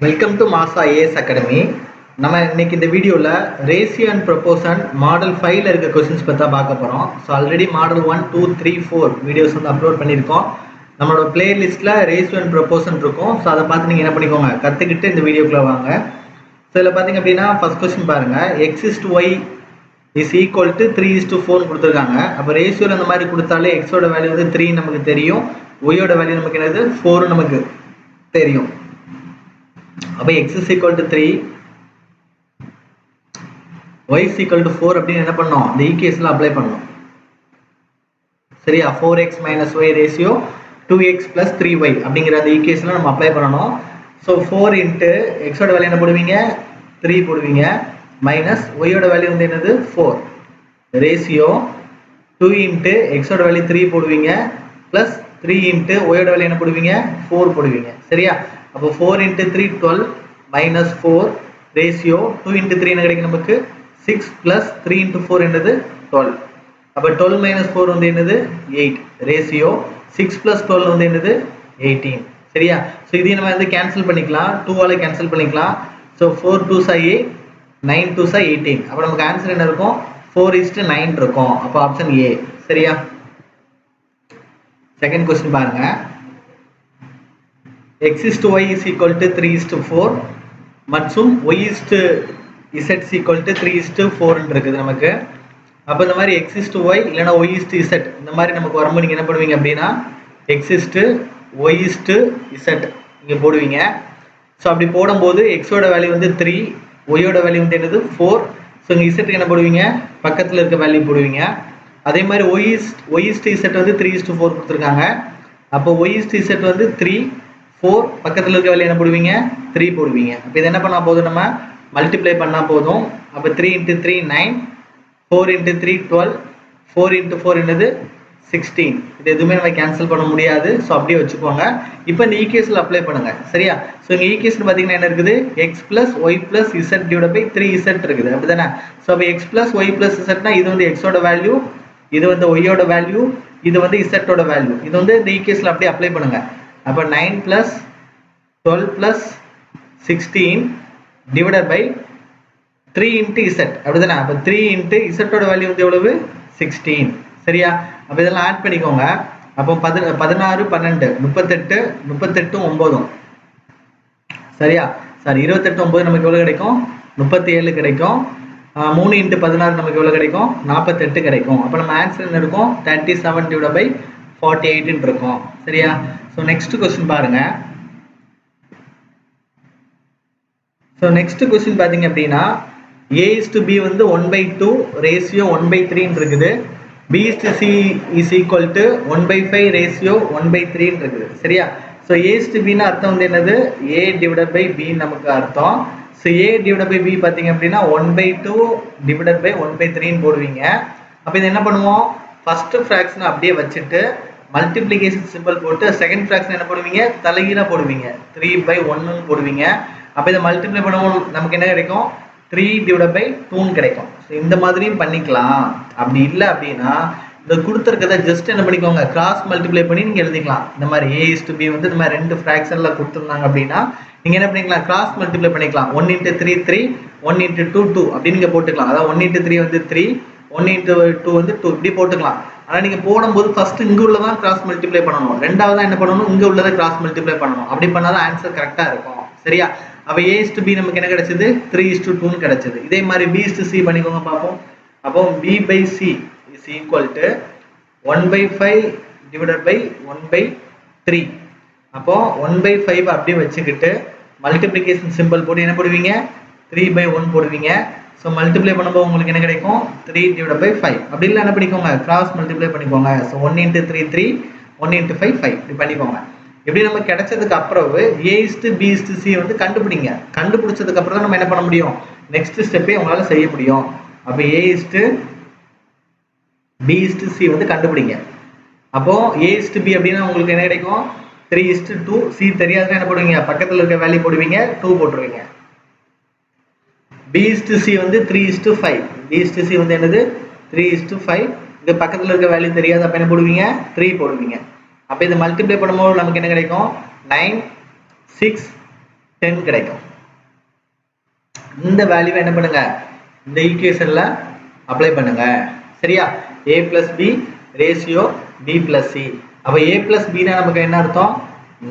Welcome to மாசா as academy. நம்ம இன்னைக்கு இந்த வீடியோவில் ரேஷியோ அண்ட் ப்ரொபோஷன் மாடல் 5ல் இருக்க கொஸ்டின்ஸ் பற்றி தான் பார்க்க போகிறோம். ஸோ ஆல்ரெடி மாடல் 1, 2, 3, 4 வீடியோஸ் வந்து அப்லோட் பண்ணியிருக்கோம். நம்மளோட பிளேலிஸ்ட்டில் ரேஷியோ அண்ட் ப்ரொபோஷன் இருக்கும். ஸோ அதை பார்த்து நீங்கள் என்ன பண்ணிக்கோங்க, கற்றுக்கிட்டு இந்த வீடியோக்குள்ளே வாங்க. ஸோ இதில் பார்த்தீங்க அப்படின்னா ஃபர்ஸ்ட் கொஸ்டின் பாருங்கள், x/y இஸ் ஈக்குவல் டு 3:4 கொடுத்துருக்காங்க. அப்போ ரேஷியோவில் இந்த மாதிரி கொடுத்தாலே எக்ஸோட வேல்யூ வந்து 3 நமக்கு தெரியும், ஒய்யோட வேல்யூ நமக்கு என்னது 4 நமக்கு தெரியும். அப்போ x is equal to 3, y is equal to 4 அப்படின்னு என்ன பண்ணோம், இந்த ஈக்குவேஷன்ல அப்ளை பண்ணோம். சரியா, 4x minus y ratio 2x plus 3y அப்படிங்கிற அந்த ஈக்குவேஷன்ல நம்ம அப்ளை பண்ணணும். ஸோ 4 இன்ட்டு எக்ஸோட வேல்யூ என்ன போடுவீங்க, 3 போடுவீங்க, மைனஸ் ஒய்யோட வேல்யூ வந்து என்னது 4 ரேஷியோ 2 இன்ட்டு எக்ஸோட வேல்யூ 3 போடுவீங்க, பிளஸ் 3 இன்ட்டு ஒய்யோட வேல்யூ என்ன போடுவீங்க 4 போடுவீங்க. சரியா, அப்போ 4 இன்ட்டு 3 12 மைனஸ் 4 ரேஷியோ 2 இன்ட்டு 3 என்ன கிடைக்கும் நமக்கு 6 பிளஸ் 3 இன்ட்டு 4 என்னது 12. அப்போ 12 மைனஸ் 4 வந்து என்னது 8 ரேஷியோ 6 பிளஸ் 12 வந்து என்னது 18. சரியா, ஸோ இதையும் நம்ம வந்து கேன்சல் பண்ணிக்கலாம், 2ஆல் கேன்சல் பண்ணிக்கலாம். So 4 2s 8, 9 2s 18. அப்போ நமக்கு ஆன்சர் என்ன இருக்கும், 4:9 இருக்கும். அப்போ ஆப்ஷன் ஏ. சரியா, செகண்ட் கொஸ்டின் பாருங்க, x/y is equal to 3:4 மற்றும் y/z is equal to 3:4 இருக்குது நமக்கு. அப்போ இந்த மாதிரி x/y இல்லைன்னா y/z இந்த மாதிரி நமக்கு வரும்போது நீங்கள் என்ன பண்ணுவீங்க அப்படின்னா x/y/z இங்கே போடுவீங்க. ஸோ அப்படி போடும்போது எக்ஸோட வேல்யூ வந்து 3, ஒய்யோட வேல்யூ வந்து என்னது 4. ஸோ இங்கே இசட்டுக்கு என்ன போடுவீங்க, பக்கத்தில் இருக்க வேல்யூ போடுவீங்க. அதே மாதிரி y/z வந்து 3:4 கொடுத்துருக்காங்க. அப்போ y/z வந்து 3, 4 பக்கத்தில் இருக்க வேல்யூ என்ன போடுவீங்க 3 போடுவீங்க. அப்போ இது என்ன பண்ணால் போதும், நம்ம மல்டிப்ளை பண்ணால் போதும். அப்போ 3 இன்ட்டு 3 9, 4 இன்ட்டு 3 12, 4 இன்ட்டு 4 என்னது 16. இது எதுவுமே நம்ம கேன்சல் பண்ண முடியாது. ஸோ அப்படியே வச்சுக்கோங்க. இப்போ இந்த ஈக்குவேஷன் அப்ளை பண்ணுங்க. சரியா, ஸோ இங்கே ஈக்குவேஷன் பார்த்தீங்கன்னா என்ன இருக்குது, X plus Y plus Z divide by 3z இருக்குது. அப்படி தானே. ஸோ அப்போ எக்ஸ் பிளஸ் ஒய் பிளஸ் இசட்னா இது வந்து எக்ஸோட வேல்யூ, இது வந்து ஒய்யோட வேல்யூ, இது வந்து இசட்டோட வேல்யூ. இது வந்து இந்த ஈக்குவேஷன் அப்படியே அப்ளை பண்ணுங்க. அப்போ 9 plus 12 plus 16 divided by 3 into z அப்படிதானே. அப்போ 3 into z-ஓட வேல்யூ வந்து எவ்வளவு 16. சரியா, அப்போ இதெல்லாம் ஆட் பண்ணிக்கோங்க. அப்போ 16 12 38 38 9. சரியா, சாரி 28 9 நமக்கு எவ்வளோ கிடைக்கும் 37 கிடைக்கும். 3 into 16 நமக்கு எவ்வளோ கிடைக்கும் 48 கிடைக்கும். அப்போ நம்ம ஆன்சர் என்ன இருக்கும் 37 divided by 48 இருக்கும். சரியா, ஸோ நெக்ஸ்ட் கொஸ்டின் பாருங்க. ஸோ நெக்ஸ்ட் கொஸ்டின் பார்த்தீங்க அப்படின்னா a/b வந்து 1/2 ரேஷியோ 1/3 இருக்குது, b/c is equal to 1/5 ratio 1/3 இருக்குது. சரியா, ஸோ a/bன்னு அர்த்தம் வந்து என்னது a டிவைடட் பை b நமக்கு அர்த்தம். So a divided by b பார்த்தீங்க அப்படின்னா 1/2 டிவைடட் பை 1/3 போடுவீங்க. அப்போ இது என்ன பண்ணுவோம், ஃபர்ஸ்ட் ஃப்ராக்ஷன் அப்படியே வச்சுட்டு மல்டிப்ளிகேஷன் சிம்பிள் போட்டு செகண்ட் ஃப்ராக்ஷன் என்ன போடுவீங்க தலைகீழா போடுவீங்க, 3/1 போடுவீங்க. அப்போ இதை மல்டிப்ளை பண்ணுவோம் நமக்கு என்ன கிடைக்கும் 3 டிவைட் பை 2 கிடைக்கும். ஸோ இந்த மாதிரியும் பண்ணிக்கலாம். அப்படி இல்லை அப்படின்னா இந்த கொடுத்துருக்கதை ஜஸ்ட் என்ன பண்ணிக்கோங்க, கிராஸ் மல்டிப்ளை பண்ணி நீங்கள் எழுதிக்கலாம். இந்த மாதிரி a/b வந்து இந்த மாதிரி 2 ஃப்ராக்ஷனில் கொடுத்துருந்தாங்க அப்படின்னா நீங்கள் என்ன பண்ணிக்கலாம், கிராஸ் மல்டிப்ளை பண்ணிக்கலாம். 1 into 3 3, 1 into 2 2 அப்படின்னு நீங்கள் போட்டுக்கலாம். அதாவது 1 into 3 வந்து 3, 1 into 2 வந்து 2 இப்படி போட்டுக்கலாம். ஆனால் நீங்கள் போடும்போது ஃபர்ஸ்ட் இங்கே உள்ளதான் கிராஸ் மல்டிப்ளை பண்ணணும், ரெண்டாவதாக என்ன பண்ணணும் இங்கே உள்ளதை கிராஸ் மல்டிப்ளை பண்ணணும். அப்படி பண்ணாதான் ஆன்சர் கரெக்டாக இருக்கும். சரியா, அப்போ a/b நமக்கு என்ன கிடைச்சது 3:2 கிடைச்சது. இதே மாதிரி b/c பண்ணிக்கோங்க பார்ப்போம். அப்போ b/c is equal to 1/5 divided by 1/3. அப்போ 1/5 அப்படியே வச்சுக்கிட்டு மல்டிப்ளிகேஷன் சிம்பிள் போட்டு என்ன போடுவீங்க 3/1 போடுவீங்க. ஸோ மல்டிப்ளை பண்ணும்போது உங்களுக்கு என்ன கிடைக்கும் 3 டிவைட் பை 5. அப்படி இல்லை என்ன பண்ணிக்கோங்க கிராஸ் மல்டிப்ளை பண்ணிக்கோங்க. ஸோ 1 into 3 3, 1 into 5 5 இப்படி பண்ணிக்கோங்க. இப்படி நம்ம கிடைச்சதுக்கு அப்புறம் a/b/c வந்து கண்டுபிடிங்க. கண்டுபிடிச்சதுக்கு அப்புறம் தான் நம்ம என்ன பண்ண முடியும், நெக்ஸ்ட் ஸ்டெப்பே உங்களால் செய்ய முடியும். அப்போ a/b/c வந்து கண்டுபிடிங்க. அப்போ a/b அப்படின்னா உங்களுக்கு என்ன கிடைக்கும் 3:2. c தெரியாதுன்னா என்ன போடுவீங்க, பக்கத்தில் இருக்க வேல்யூ போடுவீங்க, 2 போட்டுருவீங்க. b/c வந்து 3:5. b/c வந்து என்னது 3:5. இங்க பக்கத்துல இருக்க வேல்யூ தெரியாது, அப்ப என்ன போடுவீங்க 3 போடுவீங்க. அப்ப இத மல்டிப்ளை பண்ணும்போது நமக்கு என்ன கிடைக்கும் 9 6 10 கிடைக்கும். இந்த வேல்யூவை என்ன பண்ணுங்க, இந்த ஈக்குவேஷன்ல அப்ளை பண்ணுங்க. சரியா? a plus b ratio b plus c. அப்ப a plus b னா நமக்கு என்ன அர்த்தம்?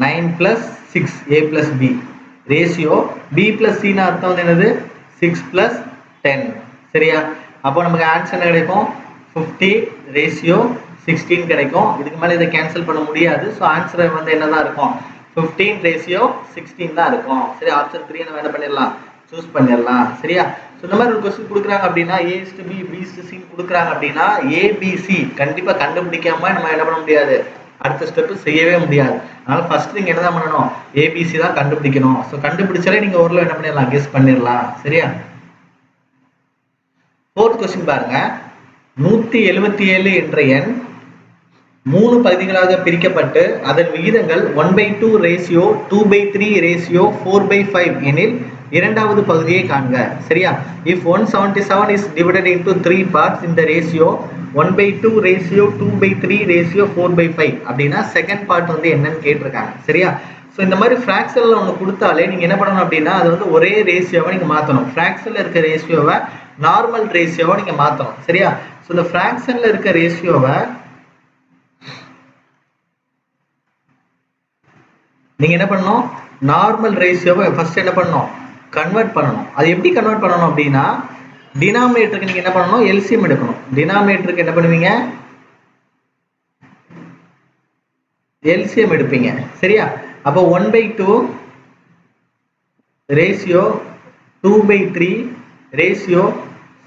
9 plus 6 a plus b ratio b plus c னா அர்த்தம் வந்து என்னது? 6 plus 10. சரியா? அப்போ நமக்கு ஆன்சர் என்ன கிடைக்கும்? 50 ரேஷியோ 16 கிடைக்கும். இதுக்கு மேல இதை கேன்சல் பண்ண முடியாது. ஸோ ஆன்சர் வந்து என்னதான் இருக்கும்? 15 ரேஷியோ 16 தான் இருக்கும். சரி, ஆப்ஷன் 3 நம்ம என்ன பண்ணிடலாம்? சூஸ் பண்ணிடலாம். சரியா? ஸோ இந்த மாதிரி ஒரு கொஸ்டின் கொடுக்குறாங்க அப்படின்னா a/b b/c கொடுக்குறாங்க அப்படின்னா abc கண்டிப்பா கண்டுபிடிக்காம நம்ம என்ன பண்ண முடியாது, அடுத்த ஸ்டெப் செய்யவே முடியாது. அதனால ஃபர்ஸ்ட் நீங்க என்னதான் பண்ணணும்? abc தான் கண்டுபிடிக்கணும். ஸோ கண்டுபிடிச்சாலே நீங்க ஓரளவு என்ன பண்ணிடலாம், கெஸ் பண்ணிடலாம். சரியா? ஃபோர்த் கொஸ்டின் பாருங்க. 177 என்ற எண் 3 பகுதிகளாக பிரிக்கப்பட்டு அதன் விகிதங்கள் 1/2 ரேஷியோ 2/3 ரேஷியோ 4/5 எனில் இரண்டாவது பகுதியை காண்க. சரியா? if 177 is divided into 3 parts in the ratio 1/2 ratio 2/3 ratio 4/5 அப்படின்னா செகண்ட் பார்ட் வந்து என்னன்னு கேட்டிருக்காங்க. சரியா? ஸோ இந்த மாதிரி ஃப்ராக்ஷன்ல ஒன்று கொடுத்தாலே நீங்க என்ன பண்ணணும் அப்படின்னா அது வந்து ஒரே ரேஷியோவை நீங்க மாற்றணும். ஃப்ராக்ஷன்ல இருக்க ரேஷியோவை நார்மல் ரேஷியோவை நீங்க மாற்றணும். சரியா? ஸோ இந்த ஃப்ராக்ஷன்ல இருக்க ரேஷியோவை நீங்க என்ன பண்ணணும்? நார்மல் ரேஷியோவை ஃபர்ஸ்ட் என்ன பண்ணணும்? கன்வெர்ட் பண்ணணும். அது எப்படி கன்வெர்ட் பண்ணணும் அப்படின்னா டினாமினேட்டருக்கு நீங்க என்ன பண்ணணும்? எல்சிஎம் எடுக்கணும். டினாமினேட்டருக்கு என்ன பண்ணுவீங்க? எல்சிஎம் எடுப்பீங்க. சரியா? அப்போ 1/2 ரேஷியோ 2/3 ரேஷியோ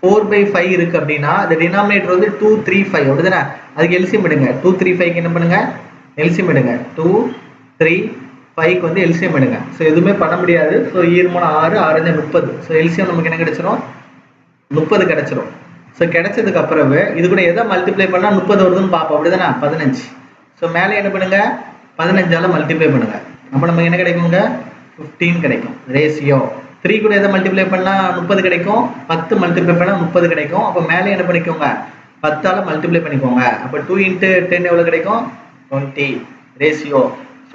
4/5 இருக்கு அப்படின்னா அந்த டினாமினேட்டர் வந்து 2 3 5 அப்படிதானே? அதுக்கு எல்சிஎம் எடுங்க. 2 3 5 என்ன பண்ணுங்க? எல்சிஎம் எடுங்க. 2 3 5க்கு வந்து எல்சிஎம் எடுங்க. ஸோ எதுவுமே பண்ண முடியாது. ஸோ 2 3 6 6 30. ஸோ எல்சிஎம் நமக்கு என்ன கிடைச்சிரும்? 30 கிடைச்சிரும். ஸோ கிடைச்சதுக்கு அப்புறம் இது கூட எதை மல்டிப்ளை பண்ணா 30 வருதுன்னு பார்ப்போம். அப்படிதானே? 15. ஸோ மேலே என்ன பண்ணுங்க? 15ஆல மல்டிப்ளை பண்ணுங்க. அப்போ நமக்கு என்ன கிடைக்குங்க? 15 கிடைக்கும். ரேஷியோ 3 கூட எதை மல்டிப்ளை பண்ணா 30 கிடைக்கும்? 10 மல்டிப்ளை பண்ணா 30 கிடைக்கும். அப்போ மேலே என்ன பண்ணிக்கோங்க? 10ஆல மல்டிப்ளை பண்ணிக்கோங்க. அப்போ 2 × 10 எவ்வளவு கிடைக்கும்? 20. ரேஷியோ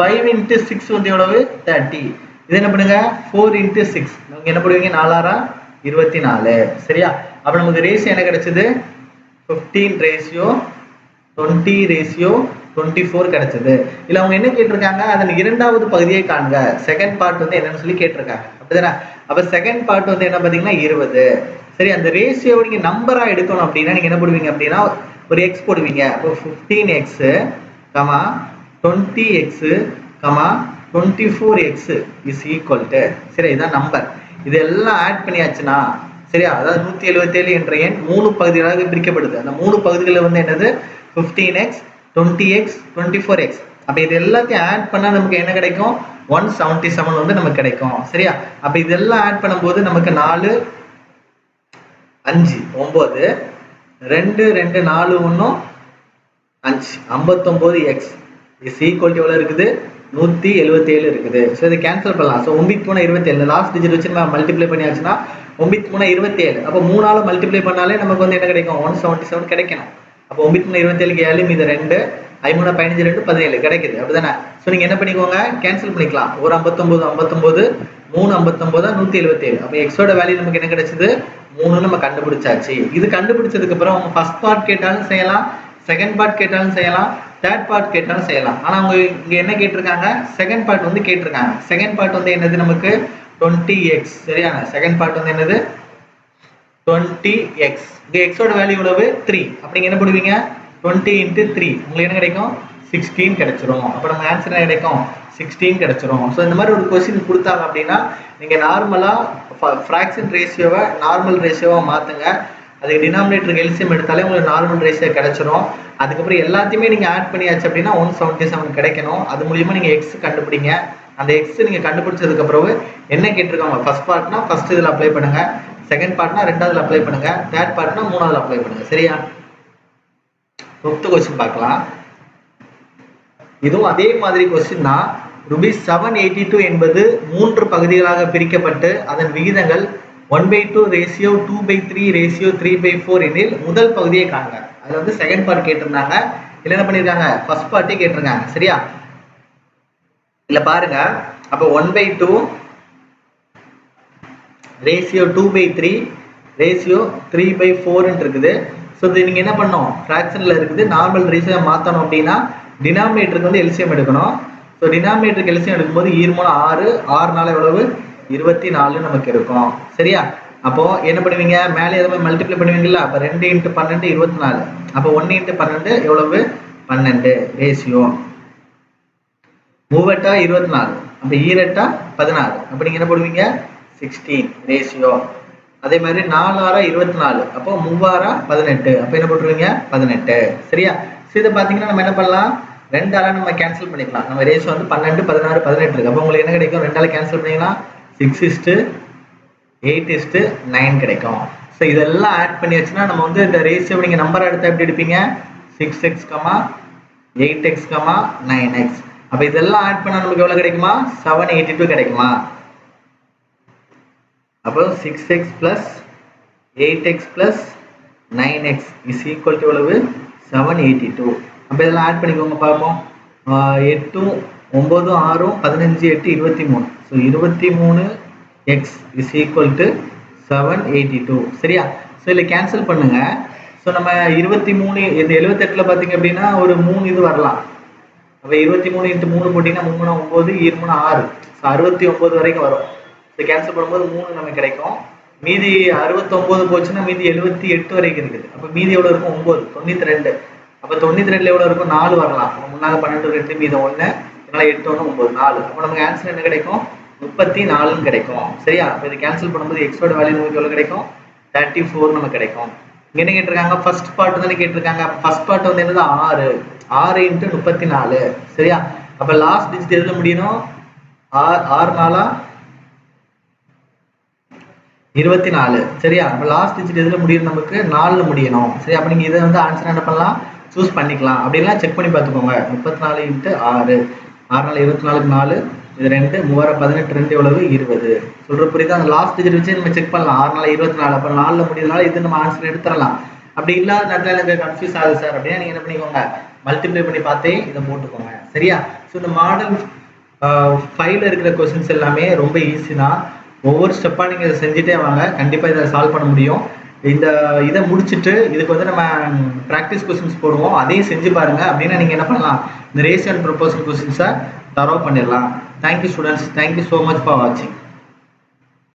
5 × 6 வந்து எவ்வளவு? 30. இது என்ன பண்ணுங்க? 4 × 6 நமக்கு என்ன பண்ணுவீங்க? 4 24. சரியா? அப்ப நமக்கு ரேஷியோ என்ன கிடைச்சது? 15 ரேஷியோ 20 ரேஷியோ 24 கிடைச்சது. இல்ல அவங்க என்ன கேட்டிருக்காங்க? அதன் இரண்டாவது பகுதியை காண்க. செகண்ட் பார்ட் வந்து என்னன்னு சொல்லி கேட்டிருக்காங்க. அப்படிதானே? அப்ப செகண்ட் பார்ட் வந்து என்ன பாத்தீங்கன்னா 20. சரி, அந்த ரேஷியோவை நீங்க நம்பரா எடுக்கணும் அப்படின்னா நீங்க என்ன போடுவீங்க அப்படின்னா ஒரு எக்ஸ் போடுவீங்க. அப்போ 15x, 20x, 24x is equal to, சரி, இதான் நம்பர். இதெல்லாம் ஆட் பண்ணியாச்சுன்னா சரியா, அதாவது 177 என்ற எண் 3 பகுதிகளாக பிரிக்கப்படுது. அந்த 3 பகுதிகளில் வந்து என்னது? 15x, 20x, 24x. அப்ப இது எல்லாத்தையும் ஆட் பண்ணா நமக்கு என்ன கிடைக்கும்? 177 வந்து நமக்கு கிடைக்கும். சரியா? அப்ப இதெல்லாம் ஆட் பண்ணும்போது நமக்கு 4 5 9 2 2 4 1 5 59x இஸ் ஈக்குவல் டு எவ்வளவு இருக்குது? 177 இருக்குது. ஸோ இதை கேன்சல் பண்ணலாம். ஸோ 9 3 27 லாஸ்ட் டிஜிட் வச்சு நம்ம மல்டிப்ளை பண்ணியாச்சுன்னா 9 3 27. அப்போ 3ஆல மல்டிப்ளை பண்ணாலே நமக்கு வந்து என்ன கிடைக்கும்? 177 கிடைக்கணும். அப்போ 9 3 27க்கு 7 மீது 2 5 3 15 2 17 கிடைக்குது. அப்படிதானே? ஸோ நீங்க என்ன பண்ணிக்கோங்க? கேன்சல் பண்ணிக்கலாம். ஒரு 59 59 3 59 177. அப்போ எக்ஸோட வேல்யூ நமக்கு என்ன கிடைச்சது? 3 நம்ம கண்டுபிடிச்சாச்சு. இது கண்டுபிடிச்சதுக்கு அப்புறம் அவங்க ஃபர்ஸ்ட் பார்ட் கேட்டாலும் செய்யலாம், செகண்ட் பார்ட் கேட்டாலும் செய்யலாம், தேர்ட் பார்ட் கேட்டாலும் செய்யலாம். ஆனா அவங்க இங்க என்ன கேட்டிருக்காங்க? செகண்ட் பார்ட் வந்து கேட்டிருக்காங்க. செகண்ட் பார்ட் வந்து என்னது? நமக்கு 20x. சரியான செகண்ட் பார்ட் வந்து என்னது? 20x. இங்க x ஓட வேல்யூ எவ்வளவு? 3. அப்படி என்ன போடுவீங்க? 20 × 3 உங்களுக்கு என்ன கிடைக்கும்? 16 கிடைச்சிரும். அப்ப நம்ம ஆன்சர் என்ன கிடைக்கும்? 16 கிடைச்சிரும். ஸோ இந்த மாதிரி ஒரு கொஸ்டின் கொடுத்தாங்க அப்படின்னா நீங்க நார்மலா ஃப்ராக்ஷன் ரேஷியோவை நார்மல் ரேஷியோவா மாத்துங்க. அதுக்கு டினாமினேட்டருக்கு எல்சிஎம் எடுத்தாலே உங்களுக்கு நார்மல் ரேஷியோ கிடைச்சிரும். அதுக்கப்புறம் எல்லாத்தையுமே நீங்க ஆட் பண்ணியாச்சு அப்படின்னா 177 கிடைக்கணும். அது மூலியமா நீங்க எக்ஸ் கண்டுபிடிங்க. அந்த எக்ஸ் நீங்க கண்டுபிடிச்சதுக்கு அப்புறம் என்ன கேட்டிருக்காங்க? ஃபர்ஸ்ட் பார்ட்னா ஃபர்ஸ்ட் இதுல அப்ளை பண்ணுங்க, செகண்ட் பார்ட்னா ரெண்டாவதுல அப்ளை பண்ணுங்க, தேர்ட் பார்ட்னா மூணாவதுல அப்ளை பண்ணுங்க. சரியா? 5th கொஸ்டின் பார்க்கலாம். இதுவும் அதே மாதிரி கொஸ்டின் தான். ₹782 என்பது 3 பகுதிகளாக பிரிக்கப்பட்டு அதன் விகிதங்கள் 1/2 ரேஷியோ 2/3 ரேஷியோ 3/4 எனில் முதல் பகுதியை காண்க. அதுல வந்து செகண்ட் பார்ட் கேட்டிருந்தாங்க, இல்ல என்ன பண்ணிருக்காங்க? ஃபர்ஸ்ட் பார்ட்டே கேட்டிருக்காங்க. சரியா? இல்ல பாருங்க, அப்ப 1/2 ரேஷியோ 2/3 ரேஷியோ 3/4 இருக்குது. ஸோ இது நீங்கள் என்ன பண்ணணும், ஃப்ராக்ஷனில் இருக்குது நார்மல் ரேஷியோ மாற்றணும் அப்படின்னா டினாமினேட்டருக்கு வந்து எல்சிஎம் எடுக்கணும். ஸோ டினாமினேட்டருக்கு எல்சிஎம் எடுக்கும்போது 6 6 நாள் எவ்வளவு 24 நமக்கு இருக்கும். சரியா? அப்போ என்ன பண்ணுவீங்க, மேலே எதாவது மல்டிப்ளை பண்ணுவீங்களா? அப்போ 2 × 12 24. அப்போ 1 × 12 எவ்வளவு 12 ரேஷியோ. 3 24, அப்போ 2 16. அப்போ நீங்கள் என்ன போடுவீங்க 16 ரேஷியோ. அதே மாதிரி 4 24, அப்போ 3 18. அப்போ என்ன போட்டுருவீங்க 18. சரியா? ஸோ இதை பார்த்தீங்கன்னா நம்ம என்ன பண்ணலாம், 2 நம்ம கேன்சல் பண்ணிக்கலாம். நம்ம ரேஷியோ வந்து 12 16 18 இருக்கு. அப்போ உங்களுக்கு என்ன கிடைக்கும், 2 கேன்சல் பண்ணிங்கன்னா 6:8:9 கிடைக்கும். ஸோ இதெல்லாம் ஆட் பண்ணி வச்சுன்னா நம்ம வந்து இந்த ரேஷியோ நீங்கள் நம்பர் எடுத்தால் எப்படி எடுப்பீங்க, 6x, 8x, 9x. அப்போ இதெல்லாம் ஆட் பண்ணால் நமக்கு எவ்வளோ கிடைக்குமா, 782 கிடைக்குமா? அப்போ 6x + 8x + 9x is equal to எவ்வளவு 782. அப்போ இதெல்லாம் ஆட் பண்ணிக்கோங்க பார்ப்போம். 8 9 6 15 8 23. So 23x is equal to 782. சரியா? ஸோ இதில் கேன்சல் பண்ணுங்க. ஸோ நம்ம 23 இந்த 78 பார்த்தீங்க அப்படின்னா ஒரு 3 இது வரலாம். அப்போ 23 × 3 போட்டிங்கன்னா 3 9 2 6. ஸோ 69 வரைக்கும் வரும். ஸோ கேன்சல் பண்ணும்போது 3 நமக்கு கிடைக்கும். மீதி 69 போச்சுன்னா மீதி 78 வரைக்கும் இருக்குது. அப்போ மீதி எவ்வளோ இருக்கும் 9 92. அப்போ 92 எவ்வளோ இருக்கும் 4 வரலாம். அப்போ 3 12 2 மீதி 1, அதனால 8 1 9 4. அப்போ நமக்கு ஆன்சர் என்ன கிடைக்கும் 34 கிடைக்கும். சரியா? அப்போ இது கேன்சல் பண்ணும்போது எக்ஸோட வேல்யூ நமக்கு எவ்வளோ கிடைக்கும் 34 நமக்கு கிடைக்கும். இங்கே என்ன கேட்டிருக்காங்க, ஃபர்ஸ்ட் பார்ட் தானே கேட்டிருக்காங்க. ஃபர்ஸ்ட் பார்ட் வந்து என்னது 6 6 × 34. சரியா? அப்போ லாஸ்ட் டிஜிட் எதில் முடியணும், 6 4 24. சரியா? அப்போ லாஸ்ட் டிஜிட் எதில் முடியணும், நமக்கு 4ல் முடியணும். சரி, அப்போ நீங்கள் இதை வந்து ஆன்சர் என்ன பண்ணலாம், சூஸ் பண்ணிக்கலாம். அப்படின்லாம் செக் பண்ணி பார்த்துக்கோங்க. 34 × 6 6 4 24 4 இது 2 3 18 2 எவ்வளவு 20. சொல்கிற புரியுது? அந்த லாஸ்ட் டிஜிட் வச்சு நம்ம செக் பண்ணலாம். 6 4 24. அப்போ 4ல் முடியறதுனால இது நம்ம ஆன்சர் எடுத்துடலாம். அப்படி இல்லாத நேரத்தில் எனக்கு கன்ஃபியூஸ் ஆகுது சார் அப்படின்னா நீங்கள் என்ன பண்ணிக்கோங்க, மல்டிப்ளை பண்ணி பார்த்தே இதை போட்டுக்கோங்க. சரியா? ஸோ இந்த மாடல் 5ல் இருக்கிற கொஸ்டின்ஸ் எல்லாமே ரொம்ப ஈஸி தான். ஒவ்வொரு ஸ்டெப்பாக நீங்கள் இதை செஞ்சுட்டே வாங்க, கண்டிப்பாக இதை சால்வ் பண்ண முடியும். இந்த இதை முடிச்சுட்டு இதுக்கு வந்து நம்ம ப்ராக்டிஸ் கொஸ்டின்ஸ் போடுவோம், அதையும் செஞ்சு பாருங்கள். அப்படின்னா நீங்கள் என்ன பண்ணலாம், இந்த ரேஷியோ அண்ட் ப்ரொபோர்ஷன் கொஸ்டின்ஸை தரவு பண்ணிடலாம். Thank you students, thank you so much for வாட்சிங்.